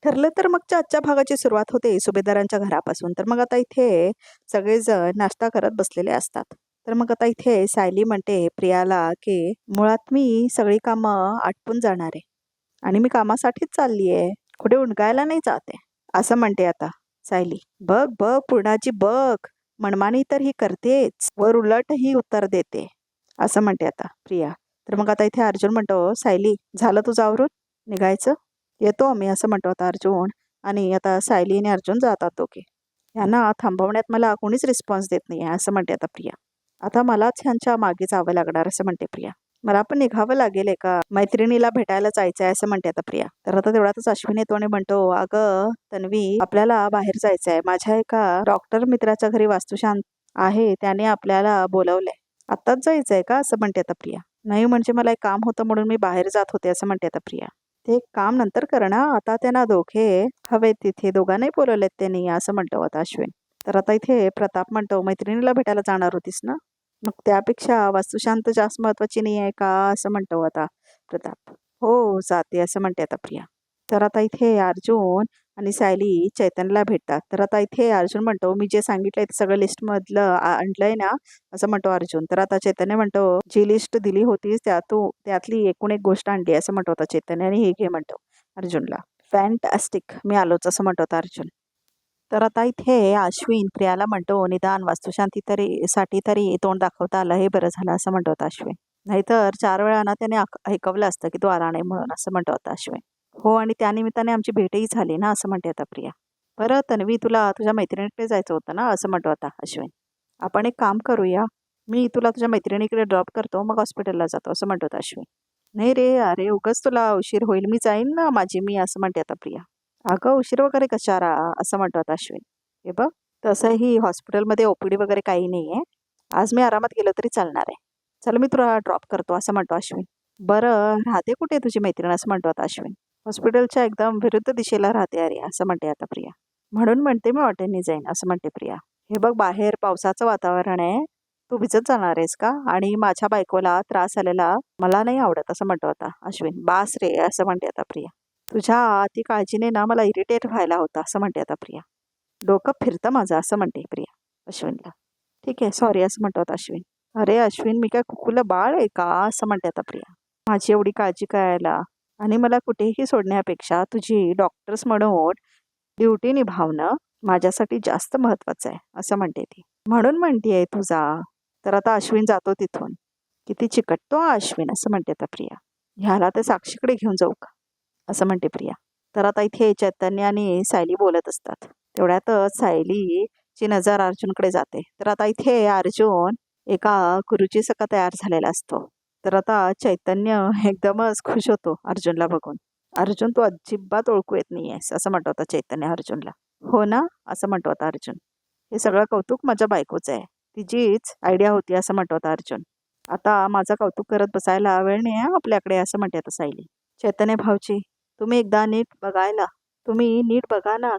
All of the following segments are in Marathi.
ठरलं तर मगच्या आजच्या भागाची सुरुवात होते सुभेदारांच्या घरापासून. तर मग आता इथे सगळेजण नाश्ता करत बसलेले असतात. तर मग आता इथे सायली म्हणते प्रियाला, की मुळात मी सगळी कामं आटपून जाणार आहे आणि मी कामासाठीच चालली आहे, कुठे उंडकायला नाही जात आहे, असं म्हणते आता सायली. बघ बघ पूर्णाची बघ, मनमानी तर ही करतेच, वर उलट ही उत्तर देते, असं म्हणते आता प्रिया. तर मग आता इथे अर्जुन म्हणतो, सायली झालं तुझं आवरून निघायचं? येतो आम्ही, असं म्हणतो आता अर्जुन. आणि आता सायली आणि अर्जुन जातात दोघे. यांना थांबवण्यात मला कोणीच रिस्पॉन्स देत नाही आहे, असं म्हणते आता प्रिया. आता मलाच ह्यांच्या मागे जावं लागणार, असं म्हणते प्रिया. मला पण निघावं लागेल एका मैत्रिणीला भेटायला जायचं आहे, असं म्हणते आता प्रिया. तर आता तेवढ्यातच अश्विन येतो आणि म्हणतो, अगं तन्वी, आपल्याला बाहेर जायचं आहे, माझ्या एका डॉक्टर मित्राच्या घरी वास्तुशांत आहे, त्याने आपल्याला बोलवलंय. आत्ताच जायचंय का, असं म्हणते आता प्रिया. नाही म्हणजे मला एक काम होतं म्हणून मी बाहेर जात होते, असं म्हणते आता प्रिया. ते काम नंतर कर ना, आता त्यांना दोघे हवे तिथे, दोघांनाही बोलवलेत त्यांनी, असं म्हणतो आता अश्विन. तर आता इथे प्रताप म्हणतो, मैत्रिणीला भेटायला जाणार होतीस ना, मग त्यापेक्षा वास्तुशांत जास्त महत्वाची नाही आहे का, असं म्हणतो आता प्रताप. हो जाते, असं म्हणते आता प्रिया. तर आता इथे अर्जुन आणि सायली चैतन्यला भेटतात. तर आता इथे अर्जुन म्हणतो, मी जे सांगितलंय ते सगळं लिस्ट मधलं आणलंय ना, असं म्हणतो अर्जुन. तर आता चैतन्य म्हणतो, जी लिस्ट दिली होतीस त्यातली एकूण एक गोष्ट आणली, असं म्हणतो होता चैतन्य. आणि हे घे म्हणतो अर्जुनला. फॅन्टॅस्टिक, मी आलोच, असं म्हणतो होता अर्जुन. तर आता इथे अश्विन प्रियाला म्हणतो, निदान वास्तुशांती साठी तरी तोंड दाखवता आलं, हे बरं झालं, असं म्हणतो होता अश्विन. नाहीतर 4 वेळा ना त्याने ऐकवलं असतं की तू आला नाही म्हणून, असं म्हणतो होता अश्विन. हो, आणि त्यानिमित्ताने आमची भेटही झाली ना, असं म्हणते आता प्रिया. बरं तन्वी, तुला तुझ्या मैत्रिणीकडे जायचं होतं ना, असं म्हणतो आता अश्विन. आपण एक काम करूया, मी तुला तुझ्या मैत्रिणीकडे ड्रॉप करतो, मग हॉस्पिटलला जातो, असं म्हणतो होता अश्विन. नाही रे, अरे उगाच तुला उशीर होईल, मी जाईन ना माझी मी, असं म्हणते आता प्रिया. अगं उशीर वगैरे कशाला, असं म्हणतो आता अश्विन. हे बघ, तसंही हॉस्पिटलमध्ये ओपीडी वगैरे काही नाही आहे, आज मी आरामात गेलो तरी चालणार आहे. चल मी तुला ड्रॉप करतो, असं म्हणतो अश्विन. बरं राहते कुठे तुझी मैत्रीण, असं म्हणतो आता अश्विन. हॉस्पिटलच्या एकदम विरुद्ध दिशेला राहते अरे, असं म्हणते आता प्रिया. म्हणून म्हणते मी ऑटोनी जाईन, असं म्हणते प्रिया. हे बघ, बाहेर पावसाचं वातावरण आहे, तू भिजत जाणार आहेस का, आणि माझ्या बायकोला त्रास आलेला मला नाही आवडत, असं म्हणतो आता अश्विन. बास रे, असं म्हणते आता प्रिया. तुझ्या अति काळजीने ना मला इरिटेट व्हायला होतं, असं म्हणते आता प्रिया. डोकं फिरतं माझं, असं म्हणते प्रिया अश्विनला. ठीक आहे सॉरी, असं म्हणतो आता अश्विन. अरे अश्विन, मी काय कुकुला बाळ आहे का, असं म्हणते आता प्रिया. माझी एवढी काळजी करायला आणि मला कुठेही सोडण्यापेक्षा तुझी डॉक्टर्स म्हणून ड्युटी निभावणं माझ्यासाठी जास्त महत्वाचं आहे, असं म्हणते ती. म्हणून म्हणतेय तुझा. तर आता अश्विन जातो तिथून. किती चिकटतो हा अश्विन, असं म्हणते आता प्रिया. ह्याला ते साक्षीकडे घेऊन जाऊ का, असं म्हणते प्रिया. तर आता इथे चैतन्य आणि सायली बोलत असतात. तेवढ्यातच सायलीची नजर अर्जुनकडे जाते. तर आता इथे अर्जुन एका गुरुजी सका तयार झालेला असतो. तर आता चैतन्य एकदमच खुश होतो अर्जुनला बघून. अर्जुन, तू अजिबात ओळखू येत नाहीयेस, असं म्हणतो होता चैतन्य अर्जुनला. हो ना, असं म्हणतो होता अर्जुन. हे सगळं कौतुक माझ्या बायकोचं आहे, तिचीच आयडिया होती, असं म्हणतो होता अर्जुन. आता माझं कौतुक करत बसायला वेळ नाही आहे आपल्याकडे, असं म्हणते आता सायली. चैतन्य भाऊजी, तुम्ही एकदा तुम्ही नीट बघा ना,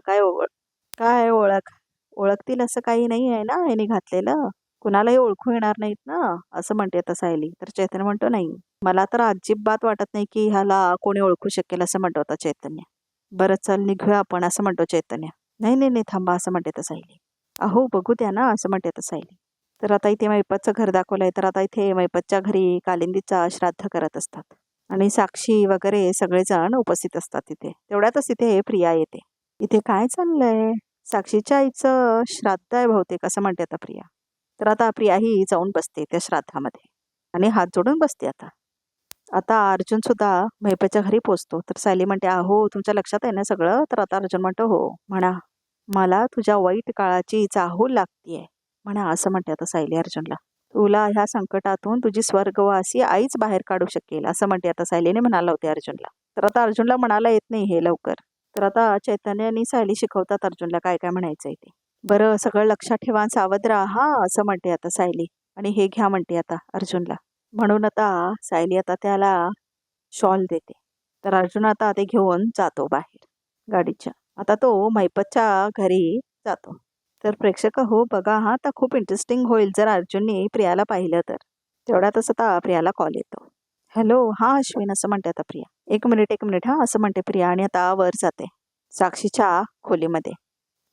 काय ओळखतील असं काही नाही आहे ना ह्याने घातलेलं, कुणालाही ओळखू येणार नाहीत ना, असं म्हणते आता सायली. तर चैतन्य म्हणतो, नाही मला तर अजिबात वाटत नाही की ह्याला कोणी ओळखू शकेल, असं म्हणतो होता चैतन्य. बरं चल निघूया आपण, असं म्हणतो चैतन्य. नाही नाही नाही थांबा, असं म्हणते आता सायली. अहो बघू द्या ना, असं म्हणते आता सायली. तर आता इथे मैपतचं घर दाखवलंय. तर आता इथे मैपतच्या घरी कालिंदीचा श्राद्ध करत असतात आणि साक्षी वगैरे सगळेजण उपस्थित असतात तिथे. तेवढ्यातच तिथे प्रिया येते. इथे काय चाललंय, साक्षीच्या आईचं श्राद्ध आहे बहुतेक, असं म्हणते आता प्रिया. तर आता प्रिया ही जाऊन बसते त्या श्राद्धामध्ये आणि हात जोडून बसते. आता अर्जुन सुद्धा मैपतच्या घरी पोचतो. तर सायली म्हणते, अहो तुमच्या लक्षात आहे ना सगळं. तर आता अर्जुन म्हणतो, हो म्हणा, मला तुझ्या वाईट काळाची चाहूल लागतीये म्हणा, असं म्हणते आता सायली अर्जुनला. तुला ह्या संकटातून तुझी स्वर्गवासी आईच बाहेर काढू शकेल, असं म्हणते आता सायलीने म्हणाला होते अर्जुनला. तर आता अर्जुनला म्हणायला येत नाही हे लवकर. तर आता चैतन्य आणि सायली शिकवतात अर्जुनला काय काय म्हणायचंय ते. बरं सगळं लक्षात ठेवा, सावध राहा, असं म्हणते आता सायली. आणि हे घ्या म्हणते आता अर्जुनला. म्हणून आता सायली आता त्याला शॉल देते. तर अर्जुन आता ते घेऊन जातो बाहेर गाडीच्या. आता तो मैपतच्या घरी जातो. तर प्रेक्षक हो बघा हा, आता खूप इंटरेस्टिंग होईल जर अर्जुनने प्रियाला पाहिलं तर. तेवढ्यातच आता प्रियाला कॉल येतो. हॅलो, हा अश्विन, असं म्हणते आता प्रिया. एक मिनिट हा, असं म्हणते प्रिया आणि आता वर जाते. साक्षीच्या खोलीमध्ये.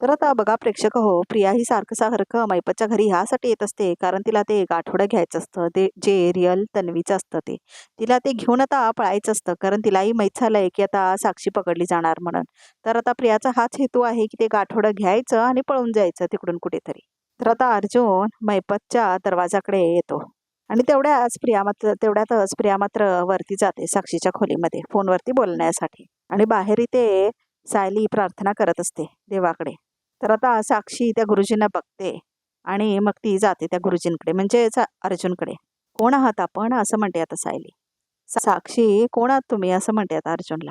तर आता बघा प्रेक्षक हो, प्रिया ही सारखं सारखं मैपतच्या घरी ह्यासाठी येत असते कारण तिला ते गाठोडं घ्यायचं असतं, ते जे रिअल तन्वीचं असतं ते. तिला ते घेऊन आता पळायचं असतं कारण तिलाही माहीत झालंय की आता साक्षी पकडली जाणार म्हणून. तर आता प्रियाचा हाच हेतू आहे की ते गाठोडं घ्यायचं आणि पळून जायचं तिकडून कुठेतरी. तर आता अर्जुन मैपतच्या दरवाजाकडे येतो आणि तेवढ्यातच प्रिया मात्र वरती जाते साक्षीच्या खोलीमध्ये फोनवरती बोलण्यासाठी. आणि बाहेर इथे सायली प्रार्थना करत असते देवाकडे. तर आता साक्षी त्या गुरुजींना बघते आणि मग ती जाते त्या गुरुजींकडे म्हणजेच अर्जुनकडे. कोण आहात आपण असं म्हणते आता सायली. साक्षी कोण आहात तुम्ही असं म्हणते आता अर्जुनला.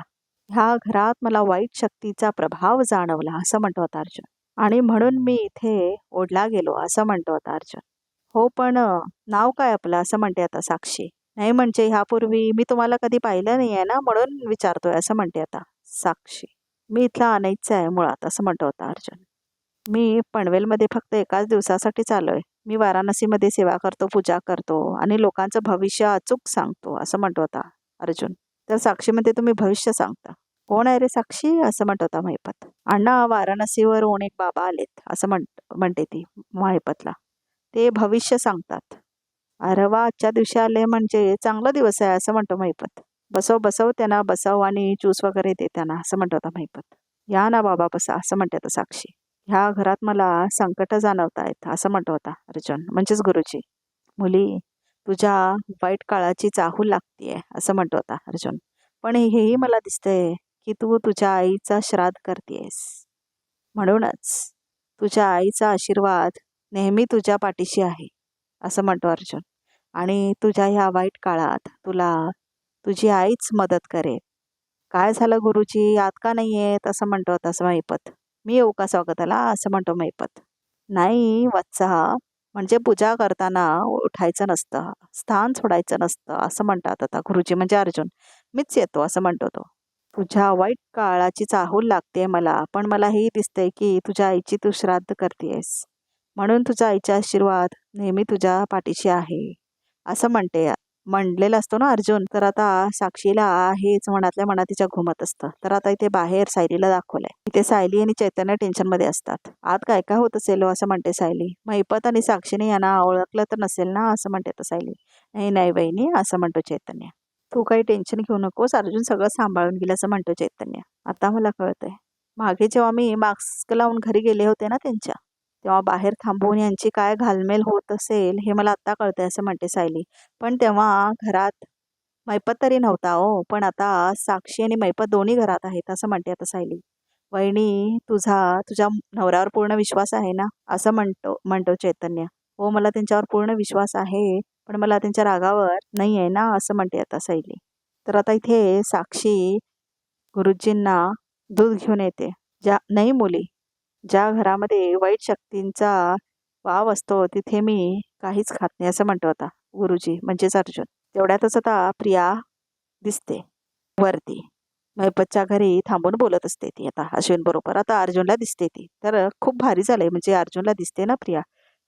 ह्या घरात मला वाईट शक्तीचा प्रभाव जाणवला असं म्हणतो आता अर्जुन. आणि म्हणून मी इथे ओढला गेलो असं म्हणतो आता अर्जुन. हो पण नाव काय आपलं असं म्हणते आता साक्षी. नाही म्हणजे ह्यापूर्वी मी तुम्हाला कधी पाहिलं नाही आहे ना म्हणून विचारतोय असं म्हणते आता साक्षी. मी इथला अनैतचा आहे मुळात असं म्हणतो होता अर्जुन. मी पनवेलमध्ये फक्त एकाच दिवसासाठी आलोय. मी वाराणसीमध्ये सेवा करतो, पूजा करतो आणि लोकांचं भविष्य अचूक सांगतो असं म्हणतो होता अर्जुन. तर साक्षीमध्ये तुम्ही भविष्य सांगता. कोण आहे रे साक्षी असं म्हणत होता महिपत. अण्णा वाराणसीवरून एक बाबा आलेत असं म्हणते ती महिपतला. ते भविष्य सांगतात. अरे वा आजच्या दिवशी आले म्हणजे चांगला दिवस आहे असं म्हणतो महिपत. बसव बसव त्यांना बसव आणि ज्यूस वगैरे दे त्यांना असं म्हणतो होता महिपत. या ना बाबा बसा असं म्हणते आता साक्षी. ह्या घरात मला संकट जाणवतायत असं म्हणतो होता अर्जुन म्हणजेच गुरुजी. मुली तुझ्या वाईट काळाची चाहूल लागतीये असं म्हणतो होता अर्जुन. पण हेही मला दिसतंय की तू तुझ्या आईचा श्राद्ध करतेस. म्हणूनच तुझ्या आईचा आशीर्वाद नेहमी तुझ्या पाठीशी आहे असं म्हणतो अर्जुन. आणि तुझ्या ह्या वाईट काळात तुला तुझी आईच मदत करेल. काय झालं गुरुजी आत का नाही येत असं म्हणतो होता महिपत. मी येऊ का स्वागताला असं म्हणतो महिपत. नाही वत्सा म्हणजे पूजा करताना उठायचं नसतं, स्थान सोडायचं नसतं असं म्हणतात आता गुरुजी म्हणजे अर्जुन. मीच येतो असं म्हणतो तो. तुझ्या वाईट काळाची चाहूल लागते मला पण मला हेही दिसतंय की तुझ्या आईची तू श्राद्ध करतेस. म्हणून तुझा आईचा आशीर्वाद नेहमी तुझ्या पाठीशी आहे असं म्हणलेला असतो ना अर्जुन. तर आता साक्षीला हेच मनातल्या मनात तिच्या घुमत असतं. तर आता इथे बाहेर सायलीला दाखवलंय. इथे सायली आणि चैतन्य टेन्शन मध्ये असतात. आत काय काय होत असेल असं म्हणते सायली. महिपत आणि साक्षीने यांना ओळखलं तर नसेल ना असं म्हणते तर सायली. नाही नाही वहिनी असं म्हणतो चैतन्य. तू काही टेन्शन घेऊ नकोस अर्जुन सगळं सांभाळून गेलं असं म्हणतो चैतन्य. आता मला कळतंय. मागे जेव्हा मी मास्क लावून घरी गेले होते ना त्यांच्या तेव्हा बाहेर थांबून यांची काय घालमेल होत असेल हे मला आत्ता कळतंय असं म्हणते सायली. पण तेव्हा घरात मैपत तरी नव्हता हो. पण आता साक्षी आणि मैपत दोन्ही घरात आहेत असं म्हणते आता सायली. वहिनी तुझ्या नवऱ्यावर पूर्ण विश्वास आहे ना असं म्हणतो चैतन्य. हो मला त्यांच्यावर पूर्ण विश्वास आहे पण मला त्यांच्या रागावर नाही आहे ना असं म्हणते आता सायली. तर आता इथे साक्षी गुरुजींना दूध घेऊन येते. नाही मुली ज्या घरामध्ये वाईट शक्तींचा वाव असतो तिथे मी काहीच खात नाही असं म्हणतो होता गुरुजी म्हणजेच अर्जुन. तेवढ्यातच आता प्रिया दिसते वरती. महिपतच्या घरी थांबून बोलत असते ती आता अश्विन बरोबर. आता अर्जुनला दिसते ती. तर खूप भारी झालंय म्हणजे अर्जुनला दिसते ना प्रिया.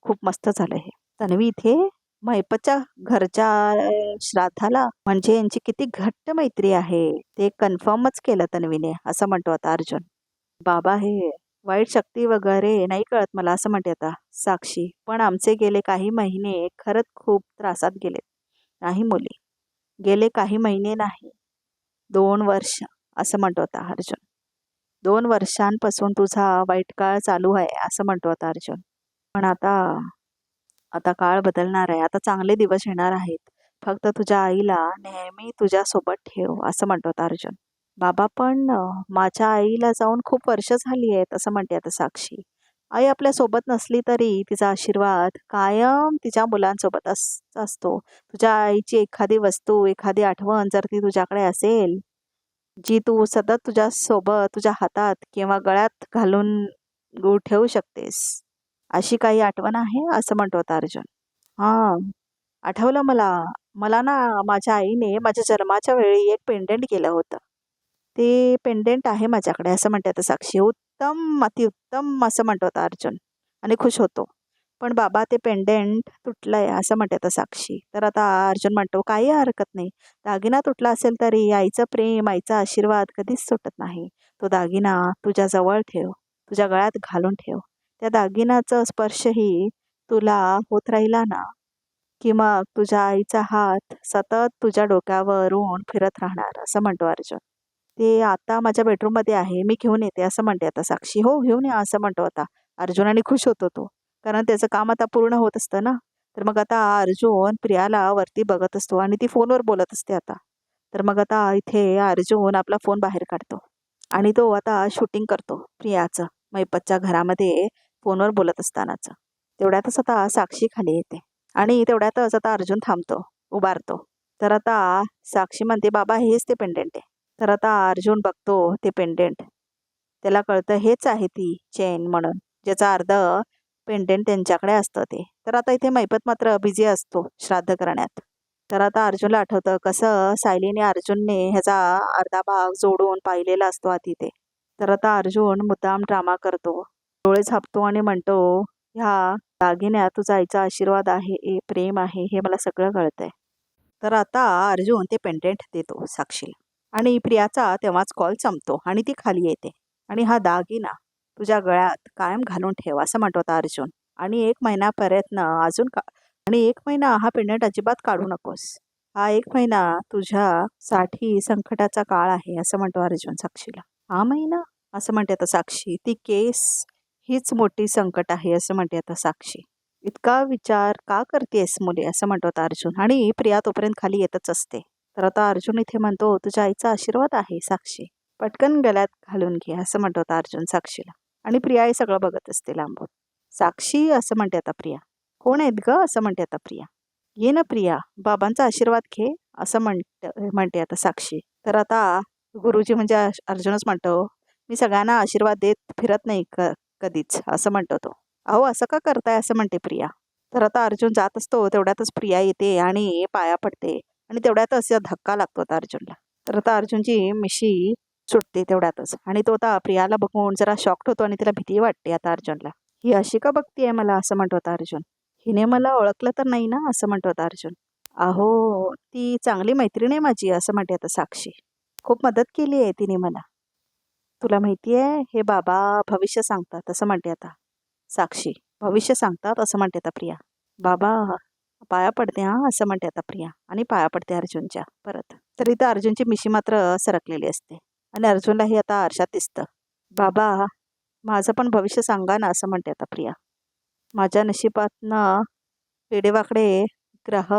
खूप मस्त झालंय हे. तन्वी इथे महिपतच्या घरच्या श्राद्धाला म्हणजे यांची किती घट्ट मैत्री आहे ते कन्फर्मच केलं तन्वीने असं म्हणतो आता अर्जुन. बाबा हे वाईट शक्ती वगैरे नाही कळत मला असं म्हणते आता साक्षी. पण आमचे गेले काही महिने खरंच खूप त्रासात गेलेत. नाही मुली गेले काही महिने नाही 2 वर्ष असं म्हणतो होता अर्जुन. 2 वर्षांपासून तुझा वाईट काळ चालू आहे असं म्हणतो होता अर्जुन. पण आता आता काळ बदलणार आहे. आता चांगले दिवस येणार आहेत. फक्त तुझ्या आईला नेहमी तुझ्या सोबत ठेव असं म्हणतो होता अर्जुन. बाबा पण माझ्या आईला जाऊन खूप वर्ष झाली आहेत असं म्हणते आता साक्षी. आई आपल्या सोबत नसली तरी तिचा आशीर्वाद कायम तिच्या मुलांसोबत असतो. तुझ्या आईची एखादी वस्तू एखादी आठवण जर ती तुझ्याकडे असेल जी तू सतत तुझ्या सोबत तुझ्या हातात किंवा गळ्यात घालून ठेवू शकतेस अशी काही आठवण आहे असं म्हणतो होता अर्जुन. हा आठवलं मला. मला ना माझ्या आईने माझ्या जन्माच्या वेळी एक पेंडेंट केलं होतं. ते पेंडेंट आहे माझ्याकडे असं म्हणते आता साक्षी. उत्तम अतिउत्तम असं म्हणतो होता अर्जुन आणि खुश होतो. पण बाबा ते पेंडेंट तुटलंय असं म्हणते आता साक्षी. तर आता अर्जुन म्हणतो काही हरकत नाही. दागिना तुटला असेल तरी आईचं प्रेम, आईचा आशीर्वाद कधीच सुटत नाही. तो दागिना तुझ्या जवळ ठेव, तुझ्या गळ्यात घालून ठेव. त्या दागिन्याचा स्पर्शही तुला होत राहिला ना, की मग तुझ्या आईचा हात सतत तुझ्या डोक्यावरून फिरत राहणार असं म्हणतो अर्जुन. ते आता माझ्या बेडरूममध्ये आहे, मी घेऊन येते असं म्हणते आता साक्षी. हो घेऊन या असं म्हणतो आता अर्जुन आणि खुश होतो तो. कारण त्याचं काम आता पूर्ण होत असतं ना. तर मग आता अर्जुन प्रियाला वरती बघत असतो आणि ती फोनवर बोलत असते आता. तर मग आता इथे अर्जुन आपला फोन बाहेर काढतो आणि तो आता शूटिंग करतो प्रियाचं मैपतच्या घरामध्ये फोनवर बोलत असतानाच. तेवढ्यातच आता साक्षी खाली येते आणि तेवढ्यातच आता अर्जुन थांबतो, उभारतो. तर आता साक्षी म्हणते बाबा हेच ते पेंडेंट आहे. तर आता अर्जुन बघतो ते पेंडेंट. त्याला कळतं हेच आहे ती चेन म्हणून, ज्याचा अर्ध पेंडेंट त्यांच्याकडे असतं ते. तर आता इथे मैपत मात्र बिझी असतो श्राद्ध करण्यात. तर आता अर्जुनला आठवतं कसं सायलीने अर्जुनने ह्याचा अर्धा भाग जोडून पाहिलेला असतो आधी ते. तर आता अर्जुन मुद्दाम ड्रामा करतो, डोळे झापतो आणि म्हणतो ह्या दागिन्यात तुझा आईचा आशीर्वाद आहे, प्रेम आहे, हे मला सगळं कळतंय. तर आता अर्जुन ते पेंडेंट देतो साक्षीला आणि प्रियाचा तेव्हाच कॉल संपतो आणि ती खाली येते. आणि हा दागिना तुझ्या गळ्यात कायम घालून ठेव असं म्हणतो आता अर्जुन. आणि 1 महिना प्रयत्न अजून का आणि 1 महिना हा पेंडेंट अजिबात काढू नकोस. हा 1 महिना तुझ्यासाठी संकटाचा काळ आहे असं म्हणतो अर्जुन साक्षीला. हा महिना असं म्हणते आता साक्षी. ती केस हीच मोठी संकट आहे असं म्हणते आता साक्षी. इतका विचार का करतेस मुले असं म्हणतो आता अर्जुन. आणि प्रिया तोपर्यंत खाली येतच असते. तर आता अर्जुन इथे म्हणतो तुझ्या आईचा आशीर्वाद आहे साक्षी, पटकन गळ्यात घालून घे असं म्हणतो आता अर्जुन साक्षीला. आणि प्रिया हे सगळं बघत असते लांबून. साक्षी असं म्हणते आता प्रिया. कोण आहेत ग असं म्हणते आता प्रिया. ये ना प्रिया, बाबांचा आशीर्वाद घे असं म्हणते आता साक्षी. तर आता गुरुजी म्हणजे अर्जुनच म्हणतो मी सगळ्यांना आशीर्वाद देत फिरत नाही कधीच असं म्हणतो तो. अहो असं का करताय असं म्हणते प्रिया. तर आता अर्जुन जात असतो तेवढ्यातच प्रिया येते आणि पाया पडते आणि तेवढ्यातच असा धक्का लागतो आता अर्जुनला. तर आता अर्जुनची मिशी सुटते तेवढ्यातच आणि तो आता प्रियाला बघून जरा शॉक्ड होतो आणि तिला भीती वाटते आता अर्जुनला. ही अशी का बघतीये मला असं म्हणतो आता अर्जुन. हिने मला ओळखलं तर नाही ना असं म्हणतो आता अर्जुन. अहो ती चांगली मैत्रीण आहे माझी असं म्हणते आता साक्षी. खूप मदत केली आहे तिने मला. तुला माहिती आहे हे बाबा भविष्य सांगतात असं म्हणते आता साक्षी. भविष्य सांगतात असं म्हणते आता प्रिया. बाबा पाया पडते हा असं म्हणते आता प्रिया आणि पाया पडते अर्जुनच्या परत. तर इथं अर्जुनची मिशी मात्र सरकलेली असते आणि अर्जुनलाही आता आरशात दिसतं. बाबा माझं पण भविष्य सांगा ना असं म्हणते आता प्रिया. माझ्या नशिबातनं वेडेवाकडे ग्रह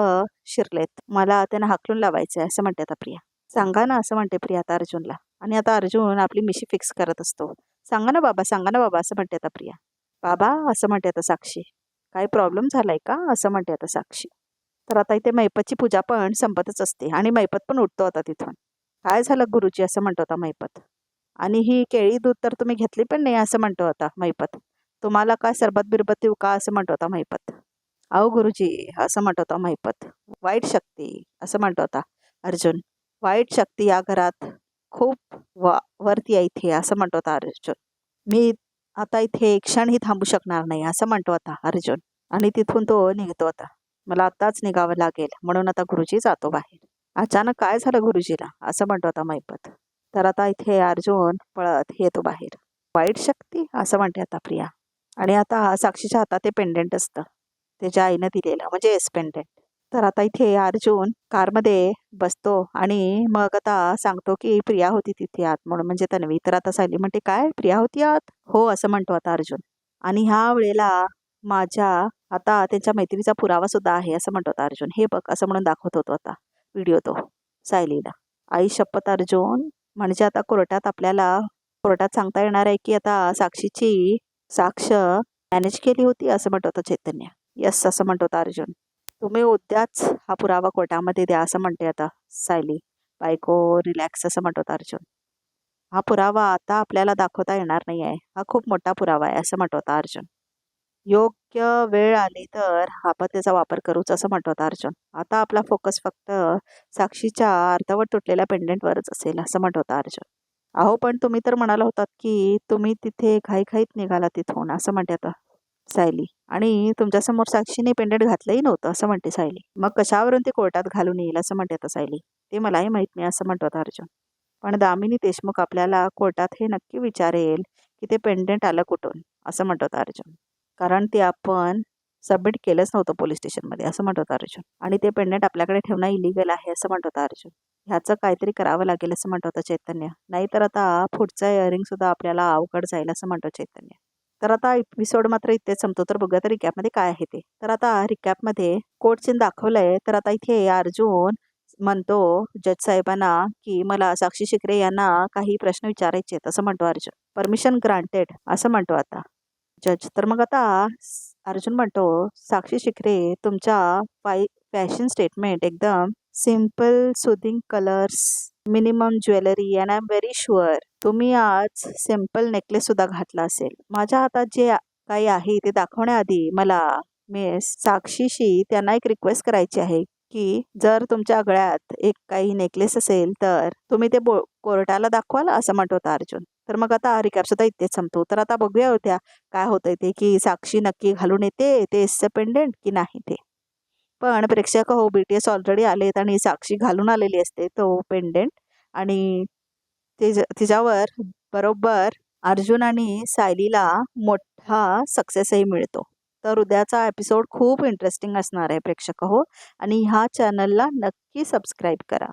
शिरलेत, मला त्यांना हाकलून लावायचं आहे असं म्हणते आता प्रिया. सांगा ना असं म्हणते प्रिया आता अर्जुनला. आणि आता अर्जुन आपली मिशी फिक्स करत असतो. सांगा ना बाबा असं म्हणते आता प्रिया. बाबा असं म्हणते आता साक्षी. काही प्रॉब्लेम झालाय का असं म्हणते आता साक्षी. तर आता इथे मैपतची पूजा पण संपतच असते आणि मैपत पण उठतो आता तिथून. काय झालं गुरुजी असं म्हणतो आता मैपत. आणि ही केळी दूध तर तुम्ही घेतली पण नाही असं म्हणतो आता मैपत. तुम्हाला काय सरबत बिरबत देऊ का असं म्हणतो आता मैपत. अहो गुरुजी असं म्हणतो आता मैपत. वाईट शक्ती असं म्हणतो आता अर्जुन. वाईट शक्ती या घरात खूप वरती आहे इथे असं म्हणतो आता अर्जुन. मी आता इथे क्षणही थांबू शकणार नाही असं म्हणतो आता अर्जुन. आणि तिथून तो निघतो आता. मला आत्ताच निघावं लागेल म्हणून आता गुरुजी जातो बाहेर. अचानक काय झालं गुरुजीला असं म्हणतो आता मैपत. तर आता इथे अर्जुन पळत येतो बाहेर. वाईट शक्ती असं म्हणते आता प्रिया. आणि आता साक्षीच्या हातात ते पेंडेंट असतं, त्याच्या आईनं दिलेलं म्हणजे एस पेंडेंट. तर आता इथे अर्जुन कारमध्ये बसतो आणि मग आता सांगतो की प्रिया होती तिथे आत म्हणून म्हणजे तन्वी. तर आता सायली म्हणते काय प्रिया होती आत? हो असं म्हणतो आता अर्जुन. आणि ह्या वेळेला माझ्या आता त्यांच्या मैत्रीचा पुरावा सुद्धा आहे असं म्हणतो आता अर्जुन. हे बघ असं म्हणून दाखवत होतो आता व्हिडिओ तो सायलीला. आई शपथ अर्जुन, म्हणजे आता कोर्टात सांगता येणार आहे की आता साक्षीची साक्ष मॅनेज केली होती असं म्हणतो होतं चैतन्य. यस असं म्हणतो होता अर्जुन. तुम्ही उद्याच हा पुरावा कोर्टामध्ये द्या असं म्हणते आता सायली. बायको रिलॅक्स असं म्हणतो होता अर्जुन. हा पुरावा आता आपल्याला दाखवता येणार नाही आहे, हा खूप मोठा पुरावा आहे असं म्हणतो होता अर्जुन. योग्य वेळ आली तर आपण त्याचा वापर करूच असं म्हणतो होता अर्जुन. आता आपला फोकस फक्त साक्षीच्या अर्धवट तुटलेल्या पेंडेंटवरच असेल असं म्हणतो होता अर्जुन. अहो पण तुम्ही तर म्हणाला होतात की तुम्ही तिथे घाईघाईत निघाला तिथून असं म्हणते आता सायली. आणि तुमच्यासमोर साक्षीने पेंडंट घातलंही नव्हतं असं म्हणते सायली. मग कशावरून ते कोर्टात घालून येईल असं म्हणते आता सायली. ते मलाही माहीत नाही असं म्हणतो आता अर्जुन. पण दामिनी देशमुख आपल्याला कोर्टात हे नक्की विचारेल की ते पेंडंट आलं कुठून असं म्हणतो आता अर्जुन. कारण ते आपण सबमिट केलंच नव्हतं पोलीस स्टेशनमध्ये असं म्हणतो आता अर्जुन. आणि ते पेंडंट आपल्याकडे ठेवणं इलिगल आहे असं म्हणतो आता अर्जुन. ह्याचं काहीतरी करावं लागेल असं म्हणतो आता चैतन्य. नाहीतर आता पुढचं इयरिंग सुद्धा आपल्याला अवघड जाईल असं म्हणतो चैतन्य. तर आता एपिसोड मात्र इथेच संपतो. तर बघूया तर रिकॅपमध्ये काय आहे ते. तर आता रिकॅपमध्ये कोर्ट सीन दाखवलंय. तर आता इथे अर्जुन म्हणतो जज साहेबांना की मला साक्षी शिकरे यांना काही प्रश्न विचारायचे आहेत असं म्हणतो अर्जुन. परमिशन ग्रांटेड असं म्हणतो आता जज. तर मग आता अर्जुन म्हणतो साक्षी शिकरे तुमच्या फॅशन स्टेटमेंट एकदम simple soothing colours minimum jewellery and I am very sure तुम्ही आज सिम्पल नेकलेस सुद्धा घातला असेल. माझ्या हातात जे काही आहे ते दाखवण्याआधी मला मिस साक्षीशी त्यांना एक रिक्वेस्ट करायची आहे की जर तुमच्या गळ्यात एक काही नेकलेस असेल तर तुम्ही ते कोर्टाला दाखवाल असं म्हणतो होता अर्जुन. तर मग आता रिकॅप सुद्धा इथेच संपतो. तर आता बघूया होत्या काय होतंय ते की साक्षी नक्की घालून येते ते पेंडेंट की नाही ते. पण प्रेक्षक हो BTS ऑलरेडी आलेत आणि साक्षी घालून आलेली असते तो पेंडेंट. आणि तिच्यावर बरोबर अर्जुन आणि सायलीला मोठा सक्सेसही मिळतो. तर उद्याचा एपिसोड खूप इंटरेस्टिंग असणार आहे प्रेक्षक हो. आणि ह्या चॅनलला नक्की सबस्क्राईब करा.